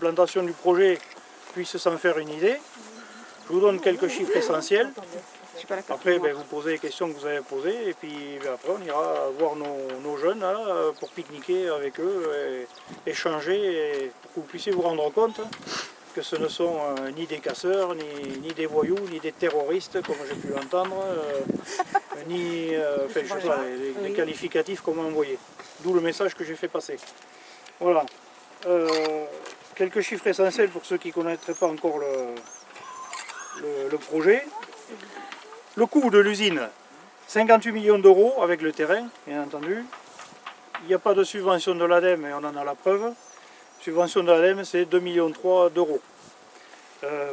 l'implantation du projet puisse s'en faire une idée. Je vous donne quelques chiffres essentiels. Après, vous posez les questions que vous avez posées et puis après on ira voir nos jeunes là, pour pique-niquer avec eux, et échanger, et pour que vous puissiez vous rendre compte que ce ne sont ni des casseurs, ni des voyous, ni des terroristes, comme j'ai pu l'entendre, ni je sais pas, les qualificatifs qu'on m'a envoyés. D'où le message que j'ai fait passer. Voilà. Quelques chiffres essentiels pour ceux qui ne connaîtraient pas encore le projet. Le coût de l'usine, 58 millions d'euros avec le terrain, bien entendu. Il n'y a pas de subvention de l'ADEME, et on en a la preuve. Subvention de l'ADEME, c'est 2,3 millions d'euros.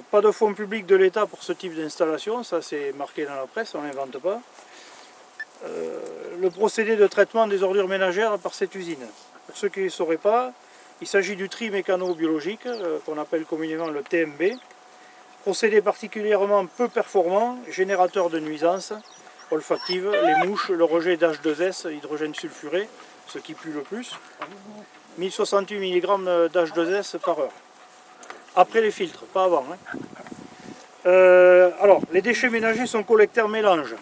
Pas de fonds publics de l'État pour ce type d'installation, ça c'est marqué dans la presse, on n'invente pas. Le procédé de traitement des ordures ménagères par cette usine. Pour ceux qui ne sauraient pas, il s'agit du tri mécano-biologique, qu'on appelle communément le TMB. Procédé particulièrement peu performant, générateur de nuisances olfactives, les mouches, le rejet d'H2S, hydrogène sulfuré, ce qui pue le plus. 1068 mg d'H2S par heure. Après les filtres, pas avant. Alors, les déchets ménagers sont collectés en mélange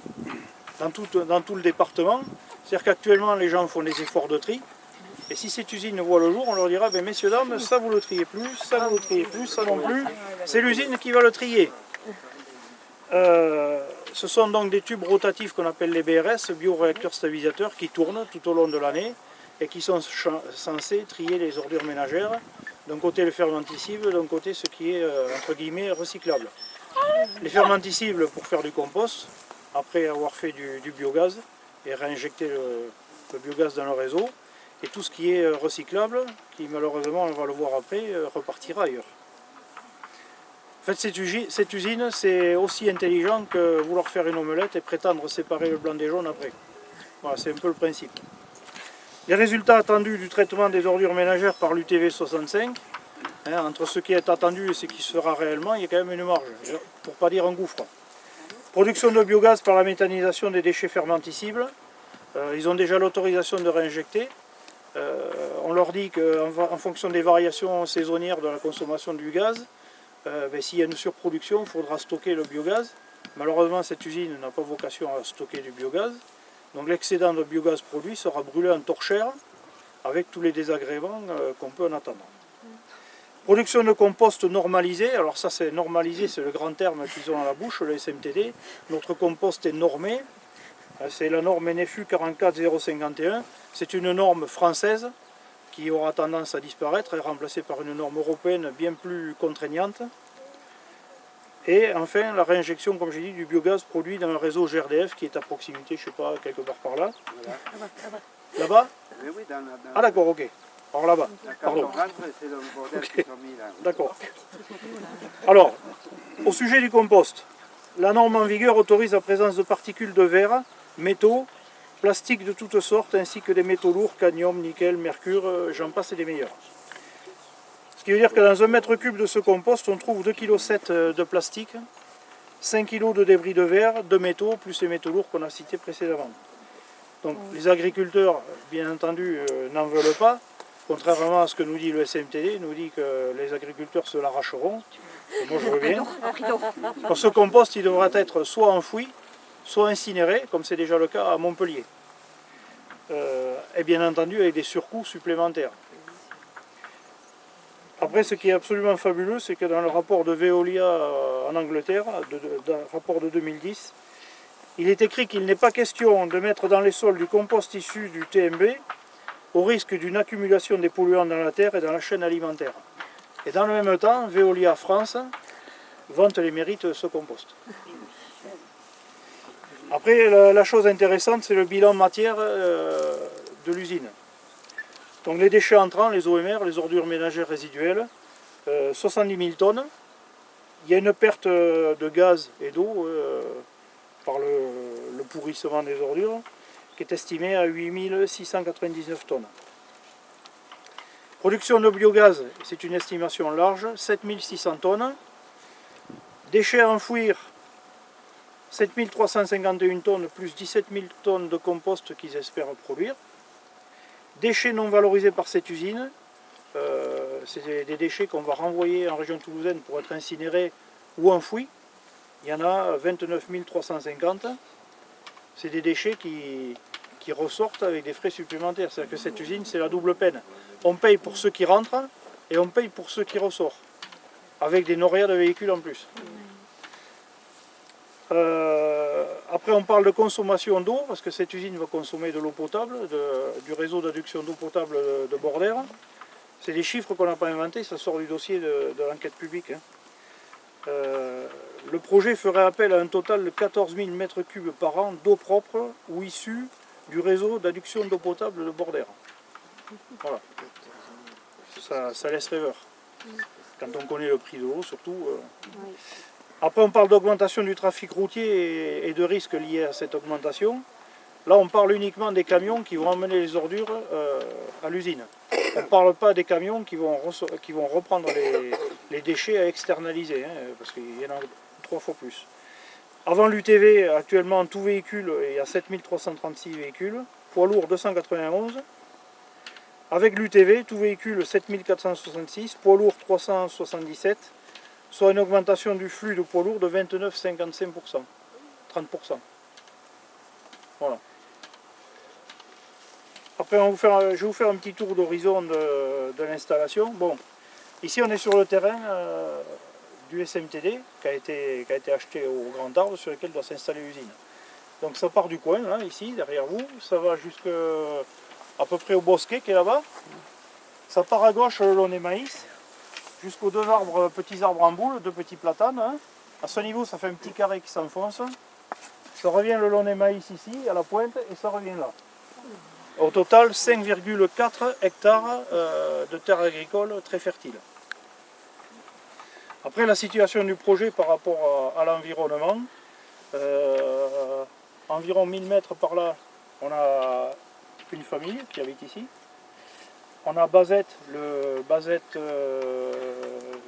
dans tout le département. C'est-à-dire qu'actuellement, les gens font des efforts de tri. Et si cette usine voit le jour, on leur dira, messieurs, dames, ça vous le triez plus, ça vous le triez plus, ça non plus. C'est l'usine qui va le trier. Ce sont donc des tubes rotatifs qu'on appelle les BRS, bioréacteurs stabilisateurs, qui tournent tout au long de l'année et qui sont censés trier les ordures ménagères. D'un côté le fermenticible, d'un côté ce qui est entre guillemets recyclable. Les fermenticibles pour faire du compost, après avoir fait du biogaz et réinjecter le biogaz dans le réseau. Et tout ce qui est recyclable, qui malheureusement, on va le voir après, repartira ailleurs. En fait, cette usine, c'est aussi intelligent que vouloir faire une omelette et prétendre séparer le blanc des jaunes après. Voilà, c'est un peu le principe. Les résultats attendus du traitement des ordures ménagères par l'UTV 65, entre ce qui est attendu et ce qui sera réellement, il y a quand même une marge, pour ne pas dire un gouffre. Production de biogaz par la méthanisation des déchets fermenticibles. Ils ont déjà l'autorisation de réinjecter. On leur dit qu'en fonction des variations saisonnières de la consommation du gaz, s'il y a une surproduction, il faudra stocker le biogaz. Malheureusement, cette usine n'a pas vocation à stocker du biogaz. Donc l'excédent de biogaz produit sera brûlé en torchère avec tous les désagréments qu'on peut en attendre. Production de compost normalisé. Alors ça, c'est normalisé, c'est le grand terme qu'ils ont à la bouche, le SMTD. Notre compost est normé. C'est la norme NFU 44051. C'est une norme française qui aura tendance à disparaître et remplacée par une norme européenne bien plus contraignante. Et enfin, la réinjection, comme j'ai dit, du biogaz produit dans un réseau GRDF qui est à proximité, je ne sais pas, quelque part par là. Là-bas? Oui, Ah d'accord, ok. Alors là-bas, pardon. Okay. D'accord. Alors, au sujet du compost, la norme en vigueur autorise la présence de particules de verre, métaux, plastiques de toutes sortes, ainsi que des métaux lourds, cadmium, nickel, mercure, j'en passe et des meilleurs. Ce qui veut dire que dans un mètre cube de ce compost, on trouve 2,7 kg de plastique, 5 kg de débris de verre, de métaux, plus les métaux lourds qu'on a cités précédemment. Donc les agriculteurs, bien entendu, n'en veulent pas, contrairement à ce que nous dit le SMTD, nous dit que les agriculteurs se l'arracheront. Moi je veux bien. Pour ce compost, il devra être soit enfoui, soit incinéré, comme c'est déjà le cas à Montpellier. Et bien entendu avec des surcoûts supplémentaires. Après, ce qui est absolument fabuleux, c'est que dans le rapport de Veolia en Angleterre, rapport de 2010, il est écrit qu'il n'est pas question de mettre dans les sols du compost issu du TMB au risque d'une accumulation des polluants dans la terre et dans la chaîne alimentaire. Et dans le même temps, Veolia France vante les mérites de ce compost. Après, la chose intéressante, c'est le bilan matière de l'usine. Donc les déchets entrants, les OMR, les ordures ménagères résiduelles, 70 000 tonnes. Il y a une perte de gaz et d'eau par le pourrissement des ordures qui est estimée à 8 699 tonnes. Production de biogaz, c'est une estimation large, 7 600 tonnes. Déchets à enfouir, 7 351 tonnes plus 17 000 tonnes de compost qu'ils espèrent produire. Déchets non valorisés par cette usine, c'est des déchets qu'on va renvoyer en région toulousaine pour être incinérés ou enfouis. Il y en a 29 350. C'est des déchets qui ressortent avec des frais supplémentaires. C'est-à-dire que cette usine, c'est la double peine. On paye pour ceux qui rentrent et on paye pour ceux qui ressortent, avec des norias de véhicules en plus. Après, on parle de consommation d'eau, parce que cette usine va consommer de l'eau potable, du réseau d'adduction d'eau potable de Bordère. C'est des chiffres qu'on n'a pas inventés, ça sort du dossier de l'enquête publique. Le projet ferait appel à un total de 14 000 m3 par an d'eau propre ou issue du réseau d'adduction d'eau potable de Bordère. Voilà. Ça laisse rêveur. Quand on connaît le prix de l'eau, surtout. Après, on parle d'augmentation du trafic routier et de risques liés à cette augmentation. Là, on parle uniquement des camions qui vont emmener les ordures à l'usine. On ne parle pas des camions qui vont reprendre les déchets à externaliser, hein, parce qu'il y en a 3 fois plus. Avant l'UTV, actuellement, tout véhicule, il y a 7336 véhicules, poids lourd 291. Avec l'UTV, tout véhicule 7466, poids lourd 377, soit une augmentation du flux de poids lourd de 29,55%, 30%. Voilà. Après, je vais vous faire un petit tour d'horizon de l'installation. Bon, ici on est sur le terrain du SMTD qui a été acheté au Grand Arbre, sur lequel doit s'installer l'usine. Donc ça part du coin, là, ici, derrière vous, ça va jusqu'à peu près au bosquet qui est là-bas. Ça part à gauche le long des maïs, jusqu'aux 2 petits arbres en boule, 2 petits platanes. Hein. À ce niveau, ça fait un petit carré qui s'enfonce. Ça revient le long des maïs ici, à la pointe, et ça revient là. Au total, 5,4 hectares de terres agricoles très fertiles. Après, la situation du projet par rapport à l'environnement, environ 1000 mètres par là, on a une famille qui habite ici. On a Bazette, le Bazette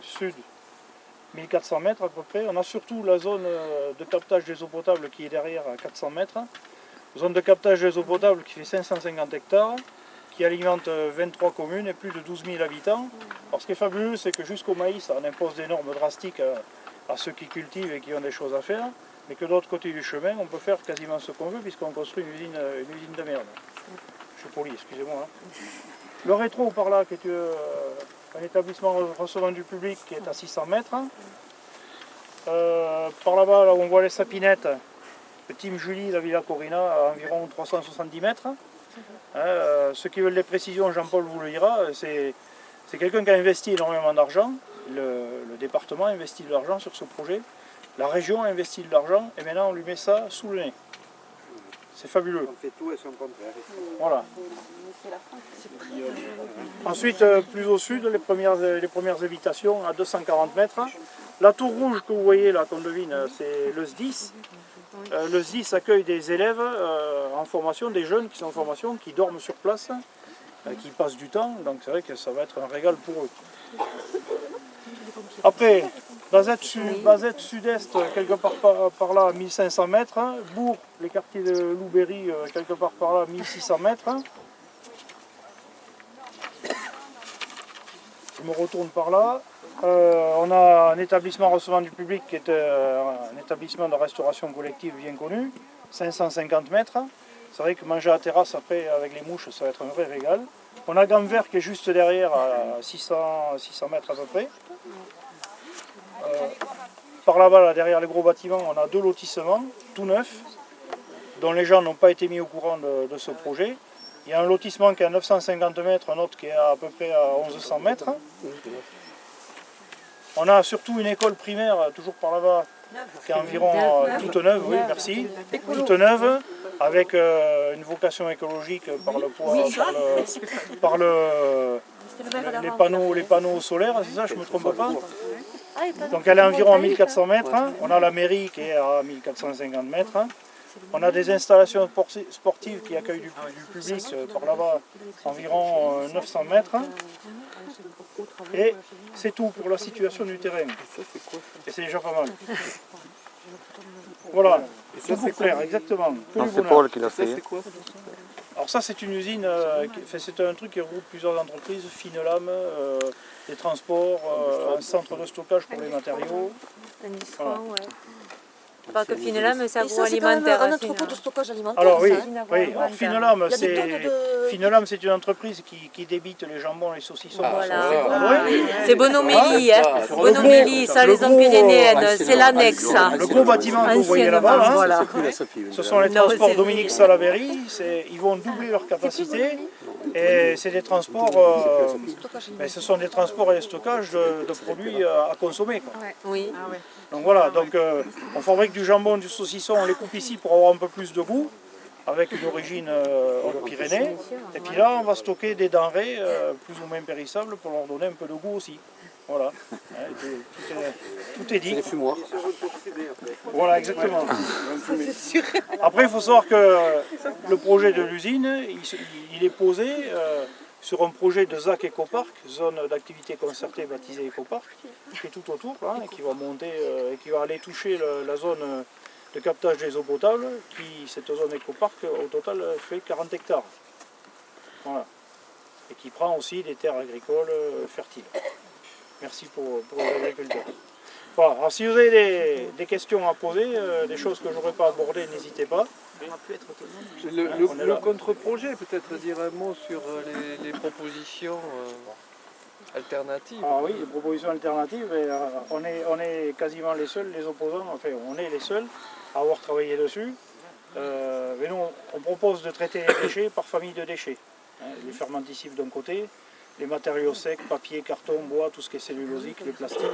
sud, 1400 mètres à peu près. On a surtout la zone de captage des eaux potables qui est derrière à 400 mètres. Zone de captage des eaux potables qui fait 550 hectares, qui alimente 23 communes et plus de 12 000 habitants. Alors ce qui est fabuleux, c'est que jusqu'au maïs, on impose des normes drastiques à ceux qui cultivent et qui ont des choses à faire, mais que de l'autre côté du chemin, on peut faire quasiment ce qu'on veut puisqu'on construit une usine de merde. Je suis poli, excusez-moi. Hein. Le rétro par là, qui est un établissement recevant du public qui est à 600 mètres. Par là-bas, là où on voit les sapinettes, le Team Julie, la Villa Corina, à environ 370 mètres. Ceux qui veulent des précisions, Jean-Paul vous le dira, c'est quelqu'un qui a investi énormément d'argent. Le département a investi de l'argent sur ce projet. La région a investi de l'argent et maintenant on lui met ça sous le nez. C'est fabuleux. On fait tout et son contraire. Voilà. Ensuite, plus au sud, les premières habitations à 240 mètres. La tour rouge que vous voyez là, qu'on devine, c'est le SDIS. Le SDIS accueille des élèves en formation, des jeunes qui sont en formation, qui dorment sur place, qui passent du temps. Donc c'est vrai que ça va être un régal pour eux. Après, Bazette sud-est, quelque part par là, 1500 mètres. Bourg, les quartiers de Louberry, quelque part par là, 1600 mètres. Je me retourne par là. On a un établissement recevant du public qui est un établissement de restauration collective bien connu, 550 mètres. C'est vrai que manger à la terrasse après avec les mouches, ça va être un vrai régal. On a Gamvert qui est juste derrière, à 600 mètres à peu près. Par là-bas, là, derrière les gros bâtiments, on a 2 lotissements, tout neufs, dont les gens n'ont pas été mis au courant de ce projet. Il y a un lotissement qui est à 950 mètres, un autre qui est à peu près à 1100 mètres. On a surtout une école primaire, toujours par là-bas, qui est environ toute neuve, oui, merci, toute neuve, avec une vocation écologique par les panneaux solaires, c'est ça, je ne me trompe pas. Donc elle est environ à 1400 mètres, on a la mairie qui est à 1450 mètres. On a des installations sportives qui accueillent du public par là-bas, environ 900 mètres. Et c'est tout pour la situation du terrain. Et c'est déjà pas mal. Voilà, tout pour plaire, exactement. C'est Paul qui l'a fait. Alors Alors ça c'est une usine, c'est un truc qui regroupe plusieurs entreprises, fines lames, des transports, un centre de stockage pour les matériaux. Voilà. Pas que Finelam, mais c'est agroalimentaire. agroalimentaire. Un entrepôt de stockage alimentaire. Alors oui, ça, alors Finelam c'est une entreprise qui débite les jambons, les saucissons. Voilà. C'est Bonomélie, Bonomélie, ça les Pyrénéennes, c'est l'annexe. Le gros bâtiment que vous voyez là-bas, voilà. ce sont les transports Dominique Salaberry, ils vont doubler leur capacité et c'est des transports, ce sont des transports et des stockages de produits à consommer. Quoi. Oui. Donc voilà, donc on fabrique du jambon, du saucisson, on les coupe ici pour avoir un peu plus de goût, avec une origine aux Pyrénées. Et puis là, on va stocker des denrées plus ou moins périssables pour leur donner un peu de goût aussi. Voilà, tout est dit. C'est les fumoirs. Voilà, exactement. Après, il faut savoir que le projet de l'usine, il est posé sur un projet de ZAC Ecopark, zone d'activité concertée baptisée Ecopark, qui est tout autour, là, et qui va monter, et qui va aller toucher la zone de captage des eaux potables, cette zone Ecopark, au total, fait 40 hectares. Voilà. Et qui prend aussi des terres agricoles fertiles. Merci pour les agriculteurs. Voilà. Alors si vous avez des questions à poser, des choses que je n'aurais pas abordées, n'hésitez pas. Le contre-projet, peut-être dire un mot sur les propositions alternatives. Ah oui, les propositions alternatives, et, on est quasiment les seuls, les opposants, enfin on est les seuls à avoir travaillé dessus. Mais nous, on propose de traiter les déchets par famille de déchets. Les fermenticides d'un côté, les matériaux secs, papier, carton, bois, tout ce qui est cellulosique, les plastiques,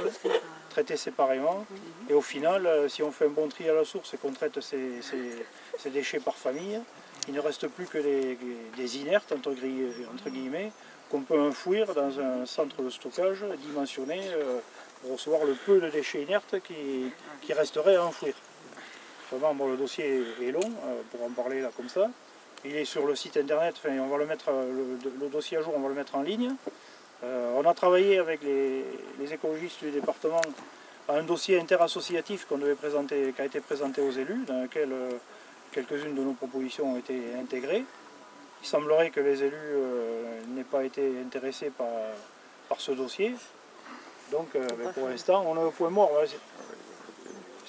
traités séparément. Et au final, si on fait un bon tri à la source et qu'on traite ces déchets par famille, il ne reste plus que des inertes, entre guillemets, qu'on peut enfouir dans un centre de stockage dimensionné pour recevoir le peu de déchets inertes qui resterait à enfouir. Vraiment, bon, le dossier est long, pour en parler là comme ça. Il est sur le site internet, enfin, on va le mettre, le dossier à jour, on va le mettre en ligne. On a travaillé avec les écologistes du département à un dossier interassociatif qu'on devait présenter, qui a été présenté aux élus, dans lequel quelques-unes de nos propositions ont été intégrées. Il semblerait que les élus n'aient pas été intéressés par ce dossier. Donc pour l'instant, on est au point mort.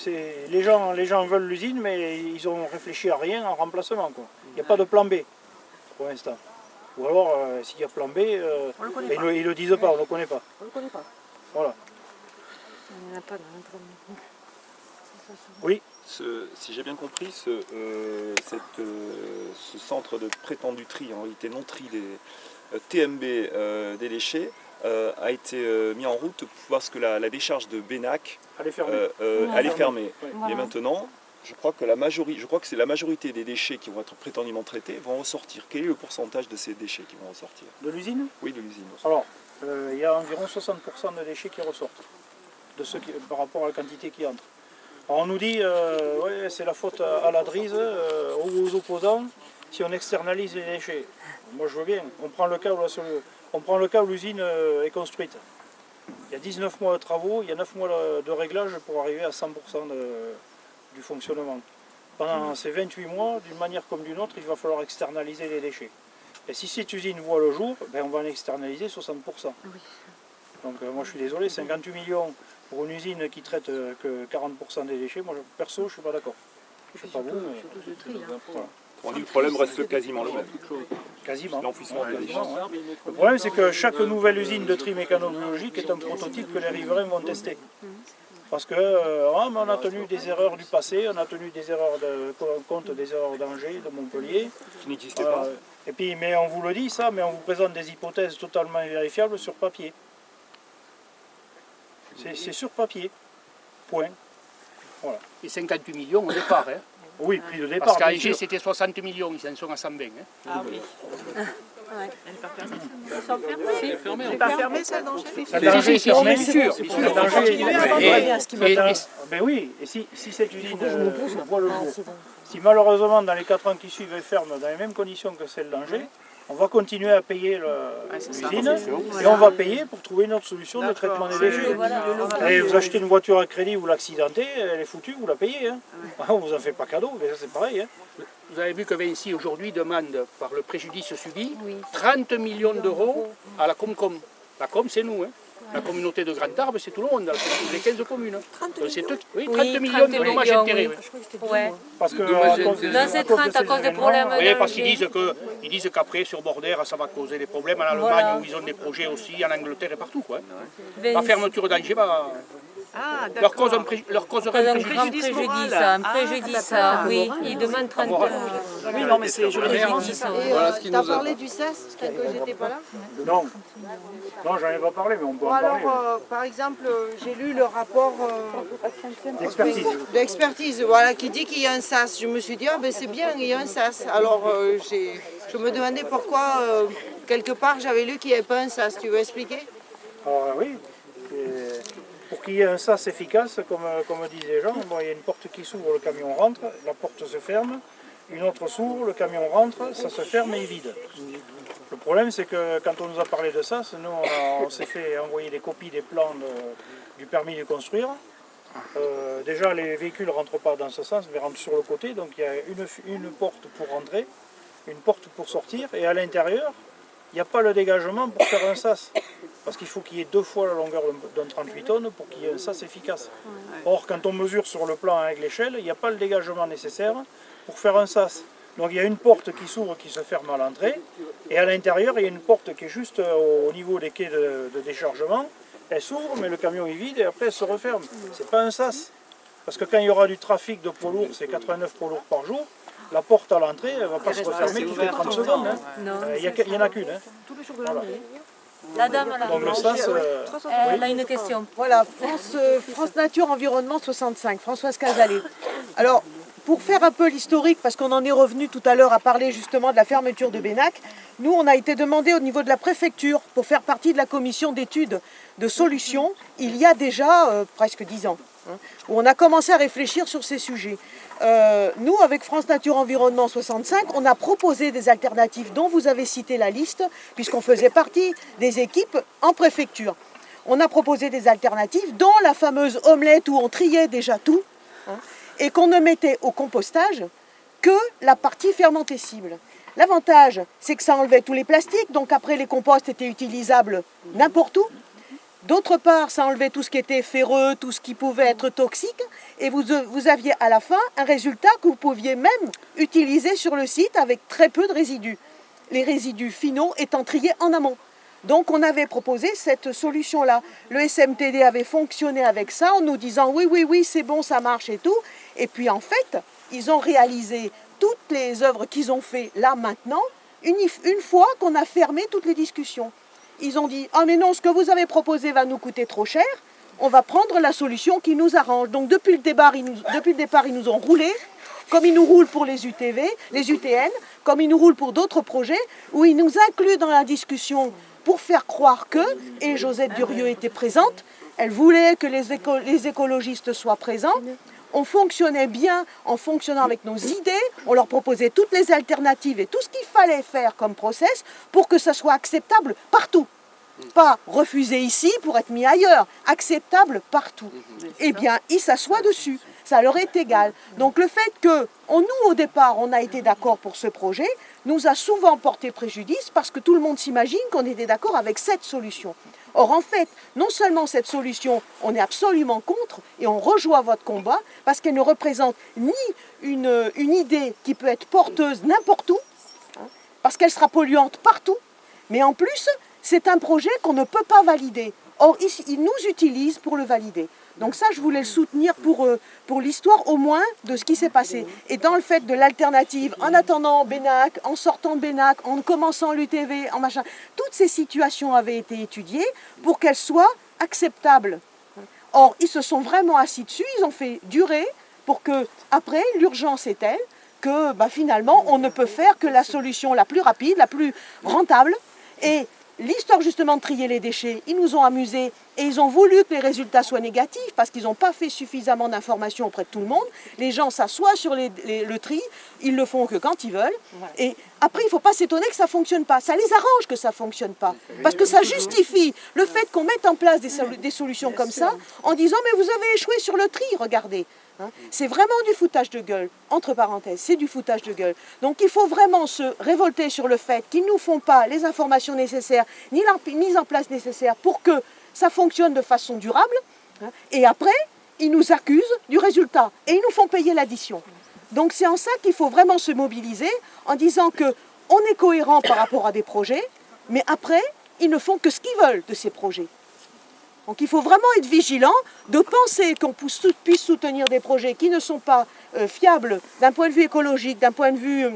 Les gens veulent l'usine, mais ils ont réfléchi à rien en remplacement. Quoi. Il n'y a pas de plan B pour l'instant. Ou alors, s'il y a plan B, ils ne le disent pas, on ne le connaît pas. On ne le connaît pas. Voilà. Il n'y en a pas dans le plan. Oui. Si j'ai bien compris, ce centre de prétendu tri, en réalité non tri des TMB des déchets, a été mis en route parce que la décharge de Bénac allait fermer. Voilà. Et maintenant, je crois que c'est la majorité des déchets qui vont être prétendument traités vont ressortir. Quel est le pourcentage de ces déchets qui vont ressortir? De l'usine? Oui, de l'usine. Alors, il y a environ 60% de déchets qui ressortent par rapport à la quantité qui entre. Alors, on nous dit ouais, c'est la faute à la DRISE, aux opposants, si on externalise les déchets. Moi je veux bien, on prend le cas où l'usine est construite. Il y a 19 mois de travaux, il y a 9 mois de réglage pour arriver à 100% du fonctionnement. Pendant ces 28 mois, d'une manière comme d'une autre, il va falloir externaliser les déchets. Et si cette usine voit le jour, ben, on va en externaliser 60%. Oui. Donc moi je suis désolé, 58 millions pour une usine qui traite que 40% des déchets, moi perso je ne suis pas d'accord. Je ne sais pas vous, mais... Voilà. On dit le problème reste quasiment le même. Quasiment. L'enfouissement quasiment. Le problème c'est que chaque nouvelle usine de tri mécanobiologique est un prototype que les riverains vont tester. Parce que on a tenu des erreurs du passé, on a tenu des erreurs compte des erreurs d'Angers, de Montpellier. Qui n'existaient pas. Et puis, mais on vous le dit ça, mais on vous présente des hypothèses totalement vérifiables sur papier. C'est sur papier. Point. Voilà. Et 58 millions au départ. Hein. Oui, prix de départ. Parce qu'à Angers, c'était 60 millions, ils en sont à 120. Hein. Ah oui. Ouais. Elle n'est pas fermée. C'est fermé. Elle n'est pas fermée, celle d'Angers? D'Angers est fermée. Bien sûr. Ben oui, et si cette usine voit le jour, si malheureusement dans les 4 ans qui suivent elle ferme dans les mêmes conditions que celle d'Angers, on va continuer à payer l'usine et on va payer pour trouver une autre solution de traitement des déchets. Et vous achetez une voiture à crédit, vous l'accidentez, elle est foutue, vous la payez. Hein. On ne vous en fait pas cadeau, mais ça c'est pareil. Hein. vous avez vu que Vinci aujourd'hui demande, par le préjudice subi, Oui. 30 millions d'euros à la Comcom. La Com, c'est nous, hein. La communauté de Grand Tarbes, c'est tout le monde, c'est les 15 communes. C'est eux qui- oui, 30 Oui, millions 30 de dommages millions, intérêts. oui. Oui. Ouais. Parce que Dommage à cause intérêt. de- Non, à c'est cause de 30 à ces cause des événements, problèmes. Oui, parce qu'ils disent qu'après, sur Bordère, ça va causer des problèmes en Allemagne, Voilà. où ils ont des projets aussi, en Angleterre et partout. Quoi. Vinci. La fermeture d'Angers va... Ah, leur, d'accord. leur causerait Cause un un préjudice. grand préjudice préjudice, moral. un préjudice, Ah, oui. Il demande 30 moral. Oui, non, mais c'est joli. préjudice. Et Voilà ce qui t'as nous a- parlé du CES quand j'étais pas là. Non, non, j'en ai pas parlé, mais on peut Bon, en alors, parler. par exemple, j'ai lu le rapport L'expertise. d'expertise, voilà, qui dit qu'il y a un SAS. Je me suis dit, ah ben c'est bien, il y a un SAS. Alors, je me demandais pourquoi, quelque part, j'avais lu qu'il n'y avait pas un SAS. Tu veux expliquer? Alors, oui, et pour qu'il y ait un sas efficace, comme disent les gens, bon, il y a une porte qui s'ouvre, le camion rentre, la porte se ferme, une autre s'ouvre, le camion rentre, ça se ferme et il vide. Le problème, c'est que quand on nous a parlé de sas, nous on s'est fait envoyer des copies des plans du permis de construire. Déjà, les véhicules ne rentrent pas dans ce sens, mais rentrent sur le côté, donc il y a une porte pour rentrer, une porte pour sortir, et à l'intérieur, il n'y a pas le dégagement pour faire un sas. Parce qu'il faut qu'il y ait 2 fois la longueur d'un 38 tonnes pour qu'il y ait un sas efficace. Or, quand on mesure sur le plan avec l'échelle, il n'y a pas le dégagement nécessaire pour faire un sas. Donc il y a une porte qui s'ouvre, qui se ferme à l'entrée, et à l'intérieur, il y a une porte qui est juste au niveau des quais de déchargement. Elle s'ouvre, mais le camion est vide, et après elle se referme. C'est pas un sas. Parce que quand il y aura du trafic de poids lourds, c'est 89 poids lourds par jour, la porte à l'entrée, elle ne va pas se refermer toutes les 30 secondes. Hein. Non. Il n'y en a qu'une. Hein. Voilà. La dame, là. Donc le sas, Elle a une question. Voilà, France Nature Environnement 65, Françoise Casalet. Alors, pour faire un peu l'historique, parce qu'on en est revenu tout à l'heure à parler justement de la fermeture de Bénac, nous, on a été demandé au niveau de la préfecture pour faire partie de la commission d'études de solutions il y a déjà presque 10 ans, hein, où on a commencé à réfléchir sur ces sujets. Nous, avec France Nature Environnement 65, on a proposé des alternatives dont vous avez cité la liste, puisqu'on faisait partie des équipes en préfecture. On a proposé des alternatives, dont la fameuse omelette où on triait déjà tout, hein, et qu'on ne mettait au compostage que la partie fermentescible. L'avantage, c'est que ça enlevait tous les plastiques, donc après les composts étaient utilisables n'importe où. D'autre part, ça enlevait tout ce qui était ferreux, tout ce qui pouvait être toxique, et vous aviez à la fin un résultat que vous pouviez même utiliser sur le site avec très peu de résidus. Les résidus finaux étant triés en amont. Donc on avait proposé cette solution-là. Le SMTD avait fonctionné avec ça en nous disant oui, c'est bon, ça marche et tout. Et puis en fait, ils ont réalisé toutes les œuvres qu'ils ont fait là maintenant, une fois qu'on a fermé toutes les discussions. Ils ont dit « Ah mais non, ce que vous avez proposé va nous coûter trop cher, on va prendre la solution qui nous arrange. » Donc depuis le départ, ils nous ont roulé, comme ils nous roulent pour les UTV, les UTN, comme ils nous roulent pour d'autres projets, où ils nous incluent dans la discussion pour faire croire que, et Josette Durieux était présente, elle voulait que les écologistes soient présents. On fonctionnait bien en fonctionnant avec nos idées, on leur proposait toutes les alternatives et tout ce qu'il fallait faire comme process pour que ça soit acceptable partout. Pas refusé ici pour être mis ailleurs, acceptable partout. Eh bien, ils s'assoient dessus, ça leur est égal. Donc le fait que, nous au départ, on a été d'accord pour ce projet, nous a souvent porté préjudice parce que tout le monde s'imagine qu'on était d'accord avec cette solution. Or en fait, non seulement cette solution, on est absolument contre et on rejoint votre combat parce qu'elle ne représente ni une idée qui peut être porteuse n'importe où, hein, parce qu'elle sera polluante partout, mais en plus, c'est un projet qu'on ne peut pas valider. Or, ils nous utilisent pour le valider. Donc ça, je voulais le soutenir pour l'histoire au moins de ce qui s'est passé. Et dans le fait de l'alternative, en attendant Bénac, en sortant de Bénac, en commençant l'UTV, en machin, toutes ces situations avaient été étudiées pour qu'elles soient acceptables. Or, ils se sont vraiment assis dessus, ils ont fait durer pour que, après, l'urgence est telle que finalement, on ne peut faire que la solution la plus rapide, la plus rentable. Et l'histoire justement de trier les déchets, ils nous ont amusés Et ils ont voulu que les résultats soient négatifs parce qu'ils n'ont pas fait suffisamment d'informations auprès de tout le monde. Les gens s'assoient sur le tri, ils le font que quand ils veulent. Et après, il ne faut pas s'étonner que ça ne fonctionne pas. Ça les arrange que ça ne fonctionne pas. Parce que ça justifie le fait qu'on mette en place des solutions comme ça en disant « mais vous avez échoué sur le tri, regardez ». C'est vraiment du foutage de gueule, entre parenthèses, c'est du foutage de gueule. Donc il faut vraiment se révolter sur le fait qu'ils ne nous font pas les informations nécessaires, ni la mise en place nécessaire pour que ça fonctionne de façon durable, et après, ils nous accusent du résultat, et ils nous font payer l'addition. Donc c'est en ça qu'il faut vraiment se mobiliser, en disant qu'on est cohérent par rapport à des projets, mais après, ils ne font que ce qu'ils veulent de ces projets. Donc il faut vraiment être vigilant, de penser qu'on puisse soutenir des projets qui ne sont pas fiables d'un point de vue écologique, d'un point de vue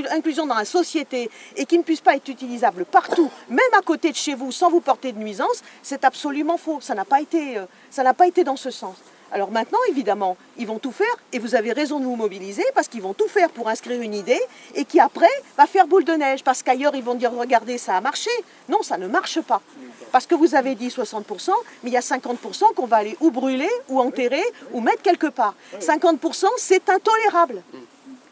inclusion dans la société et qui ne puissent pas être utilisables partout, même à côté de chez vous, sans vous porter de nuisance, c'est absolument faux. Ça n'a pas été dans ce sens. Alors maintenant, évidemment, ils vont tout faire, et vous avez raison de vous mobiliser, parce qu'ils vont tout faire pour inscrire une idée, et qui après va faire boule de neige, parce qu'ailleurs ils vont dire, regardez, ça a marché. Non, ça ne marche pas. Parce que vous avez dit 60%, mais il y a 50% qu'on va aller ou brûler, ou enterrer, ou mettre quelque part. 50%, c'est intolérable.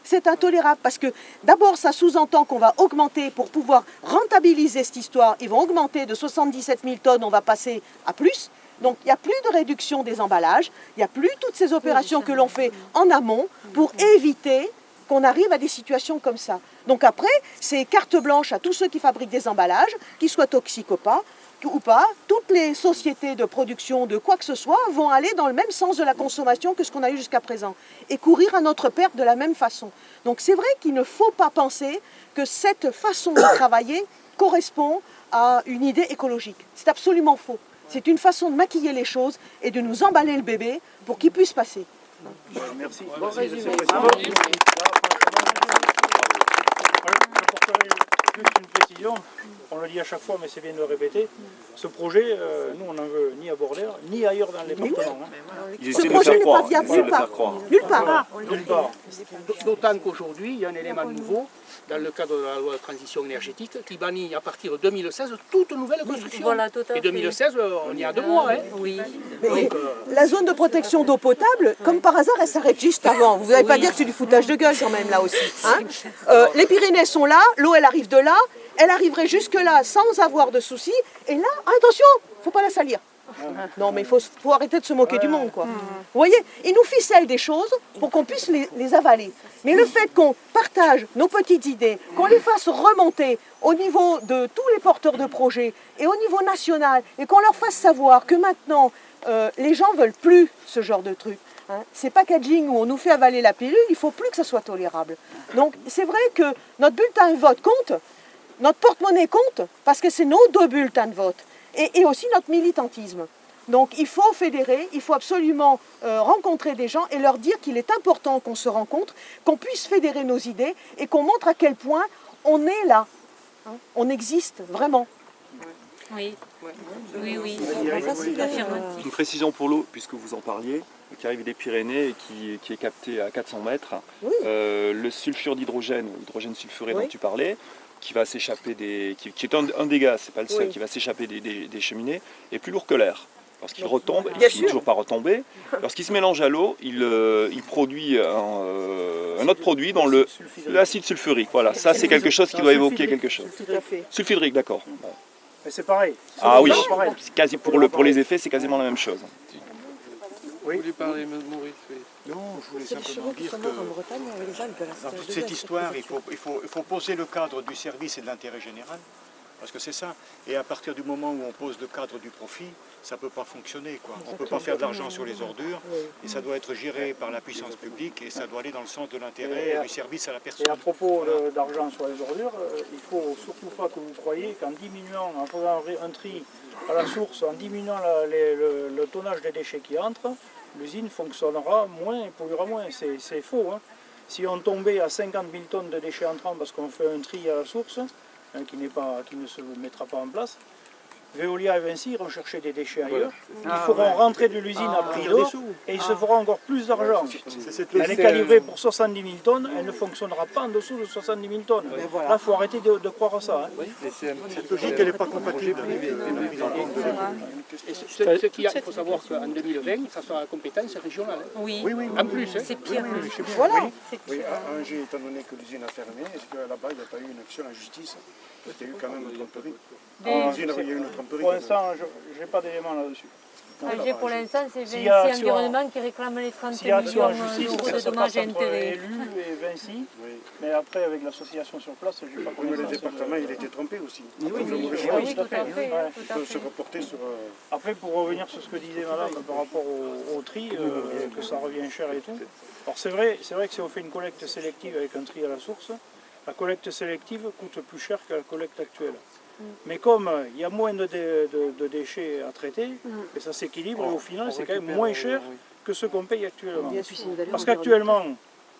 C'est intolérable parce que d'abord ça sous-entend qu'on va augmenter pour pouvoir rentabiliser cette histoire. Ils vont augmenter de 77 000 tonnes, on va passer à plus. Donc il n'y a plus de réduction des emballages, il n'y a plus toutes ces opérations que l'on fait en amont pour éviter qu'on arrive à des situations comme ça. Donc après, c'est carte blanche à tous ceux qui fabriquent des emballages, qu'ils soient toxiques ou pas, toutes les sociétés de production de quoi que ce soit vont aller dans le même sens de la consommation que ce qu'on a eu jusqu'à présent et courir à notre perte de la même façon. Donc c'est vrai qu'il ne faut pas penser que cette façon de travailler correspond à une idée écologique. C'est absolument faux. C'est une façon de maquiller les choses et de nous emballer le bébé pour qu'il puisse passer. Merci. Bon résumé. Juste une précision, on le dit à chaque fois, mais c'est bien de le répéter. Ce projet, nous, on n'en veut ni à Bordère, ni ailleurs dans le département. Ce projet n'est pas viable nulle part. Nulle part. Nulle part. D'autant qu'aujourd'hui, il y a un élément nouveau dans le cadre de la loi de transition énergétique qui bannit à partir de 2016 toute nouvelle construction. Voilà, tout à fait. Et 2016, on y a 2 mois. Hein. Oui. Mais la zone de protection d'eau potable, comme par hasard, elle s'arrête juste avant. Vous n'allez pas dire que c'est du foutage de gueule quand même là aussi. Hein, les Pyrénées sont là, l'eau elle arrive de là, elle arriverait jusque là sans avoir de soucis. Et là, attention, il ne faut pas la salir. Non mais il faut arrêter de se moquer du monde quoi. Vous voyez, ils nous ficellent des choses pour qu'on puisse les avaler. Mais le fait qu'on partage nos petites idées, qu'on les fasse remonter au niveau de tous les porteurs de projets et au niveau national et qu'on leur fasse savoir que maintenant les gens ne veulent plus ce genre de truc. Hein. C'est packaging où on nous fait avaler la pilule, il ne faut plus que ça soit tolérable. Donc c'est vrai que notre bulletin de vote compte, notre porte-monnaie compte, parce que c'est nos 2 bulletins de vote. Et aussi notre militantisme. Donc il faut fédérer, il faut absolument rencontrer des gens et leur dire qu'il est important qu'on se rencontre, qu'on puisse fédérer nos idées et qu'on montre à quel point on est là. Hein, on existe vraiment. Oui, oui, oui. Une précision pour l'eau, puisque vous en parliez, qui arrive des Pyrénées et qui est captée à 400 mètres. Oui. Le sulfure d'hydrogène, ou l'hydrogène sulfuré dont tu parlais, qui va s'échapper qui est un des gaz, c'est pas le seul, qui va s'échapper des cheminées, est plus lourd que l'air. Lorsqu'il retombe, il ne finit toujours pas retomber. Lorsqu'il se mélange à l'eau, il produit un autre produit dans l'acide sulfurique. Voilà, ça c'est quelque chose qui doit évoquer quelque chose. Sulfhydrique, d'accord. Mais c'est pareil. Ah oui, quasi pour les effets, c'est quasiment la même chose. Vous voulez parler, Maurice? Oui. Non, je voulais simplement dire que dans toute cette histoire, il faut poser le cadre du service et de l'intérêt général, parce que c'est ça. Et à partir du moment où on pose le cadre du profit, ça ne peut pas fonctionner, quoi. On ne peut pas faire de l'argent sur les ordures, et ça doit être géré par la puissance publique, et ça doit aller dans le sens de l'intérêt et du service à la personne. Et à propos d'argent sur les ordures, il ne faut surtout pas que vous croyiez qu'en diminuant, en faisant un tri à la source, en diminuant le tonnage des déchets qui entrent, l'usine fonctionnera moins et polluera moins. C'est faux. Hein. Si on tombait à 50 000 tonnes de déchets entrants parce qu'on fait un tri à la source, hein, qui ne se mettra pas en place, Veolia et Vinci iront chercher des déchets ailleurs, ils feront rentrer de l'usine à prix d'eau et ils se feront encore plus d'argent. Elle est calibrée pour 70 000 tonnes, elle ne fonctionnera pas en dessous de 70 000 tonnes. Là, il faut arrêter de croire à ça. Cette logique, elle n'est pas compatible avec la prise en compte de Et ce qu'il y a, il faut savoir qu'en 2020, ça sera la compétence régionale. Oui, En plus, hein. c'est pire. Voilà. Oui, à Angers, étant donné que l'usine a fermé, est-ce que là-bas, il n'y a pas eu une action en justice? Parce qu'il y a eu quand même une tromperie. À l'usine, il y a eu une tromperie. Pour l'instant, je n'ai pas d'éléments là-dessus. Pour l'instant, c'est S'il Vinci y a action- Environnement qui réclame les 30 S'il y a action en millions justice, d'euros ça de se passe dommages et entre intérêts. élus et Vinci. Mais après, avec l'association sur place, je n'ai pas Oui, mais le connaissance. département, il était trompé aussi. Oui, tout à fait. Il peut se reporter sur... Après, pour revenir sur ce que disait madame par rapport au tri, que ça revient cher et tout. Alors c'est vrai que si on fait une collecte sélective avec un tri à la source, la collecte sélective coûte plus cher que la collecte actuelle. Mais comme il y a moins de déchets à traiter, et ça s'équilibre, et au final c'est quand même moins cher que ce qu'on paye actuellement. Parce qu'actuellement,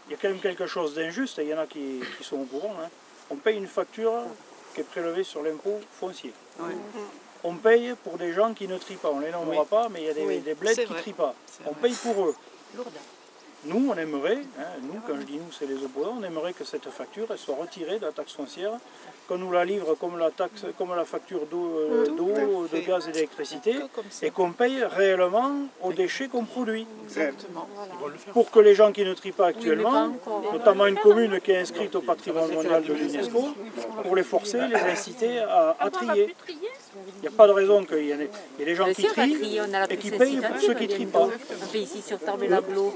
il y a quand même quelque chose d'injuste, et il y en a qui sont au courant. Hein. On paye une facture qui est prélevée sur l'impôt foncier. On paye pour des gens qui ne trient pas. On ne les nommera pas, mais il y a des bleds qui ne trient pas. On paye pour eux. Nous, on aimerait, nous, quand je dis nous, c'est les opposants, on aimerait que cette facture elle soit retirée de la taxe foncière, qu'on nous la livre comme la facture d'eau, de gaz et d'électricité, et qu'on paye réellement aux déchets qu'on produit. Exactement. Pour que les gens qui ne trient pas actuellement, notamment une commune qui est inscrite au patrimoine mondial de l'UNESCO, pour les forcer, les inciter à trier. Il n'y a pas de raison qu'il y ait des gens qui trient et qui payent pour ceux qui ne trient pas. On fait ici sur Tarbes-et-Lablot.